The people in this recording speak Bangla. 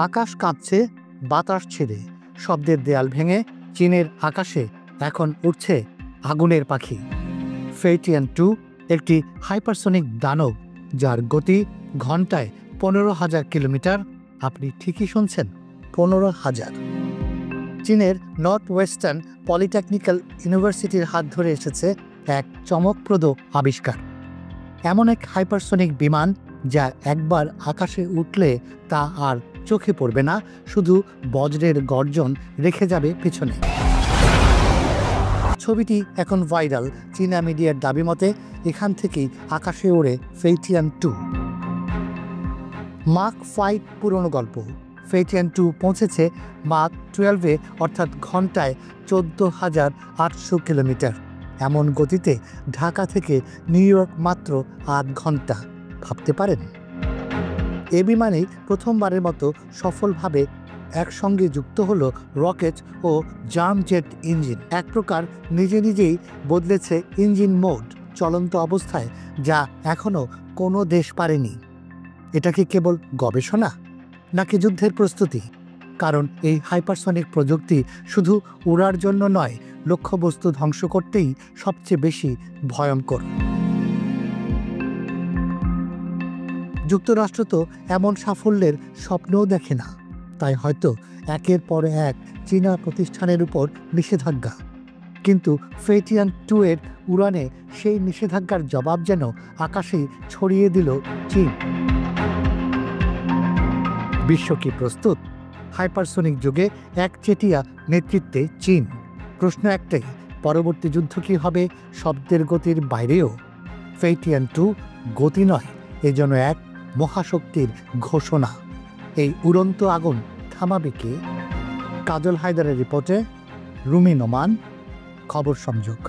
আকাশ কাঁপছে বাতাস ছেড়ে, শব্দের দেয়াল ভেঙে চীনের আকাশে এখন উঠছে আগুনের পাখি। ফেইটিয়ান 2 একটি হাইপারসনিক দানব, যার গতি ঘন্টায় 15,000 কিলোমিটার। আপনি ঠিকই শুনছেন, 15,000। চীনের নর্থ ওয়েস্টার্ন পলিটেকনিক্যাল ইউনিভার্সিটির হাত ধরে এসেছে এক চমকপ্রদ আবিষ্কার। এমন এক হাইপারসনিক বিমান যা একবার আকাশে উঠলে তা আর চোখে পড়বে না, শুধু বজ্রের গর্জন রেখে যাবে পেছনে। ছবিটি এখন ভাইরাল। চীনা মিডিয়ার দাবি মতে এখান থেকেই আকাশে ওড়ে ফেইটিয়ান 2। মাক 5 পুরনো গল্প। ফেইটিয়ান 2 পৌঁছেছে মাক 12-এ, অর্থাৎ ঘন্টায় 14,800 কিলোমিটার। এমন গতিতে ঢাকা থেকে নিউ ইয়র্ক মাত্র 8 ঘন্টা। ভাবতে পারেন? এ বিমানেই প্রথমবারের মতো সফলভাবে একসঙ্গে যুক্ত হলো রকেট ও জামজেট ইঞ্জিন। এক প্রকার নিজে নিজেই বদলেছে ইঞ্জিন মোড, চলন্ত অবস্থায়, যা এখনও কোনো দেশ পারেনি। এটা কি কেবল গবেষণা নাকি যুদ্ধের প্রস্তুতি? কারণ এই হাইপারসনিক প্রযুক্তি শুধু উড়ার জন্য নয়, লক্ষ্যবস্তু ধ্বংস করতেই সবচেয়ে বেশি ভয়ঙ্কর। যুক্তরাষ্ট্র তো এমন সাফল্যের স্বপ্নও দেখে না, তাই হয়তো একের পর এক চীনা প্রতিষ্ঠানের উপর নিষেধাজ্ঞা। কিন্তু ফেইটিয়ান 2 এর উড়ানে সেই নিষেধাজ্ঞার জবাব যেন আকাশেই ছড়িয়ে দিল চীন। বিশ্ব কি প্রস্তুত? হাইপারসনিক যুগে একচেটিয়া নেতৃত্বে চীন। প্রশ্ন একটাই, পরবর্তী যুদ্ধ কি হবে শব্দের গতির বাইরেও? ফেইটিয়ান 2 গতি নয়, এজন্য এক মহাশক্তির ঘোষণা। এই উড়ন্ত আগুন থামাবে কে? কাজল হায়দারের রিপোর্টে রুমি নোমান, খবর সংযোগ।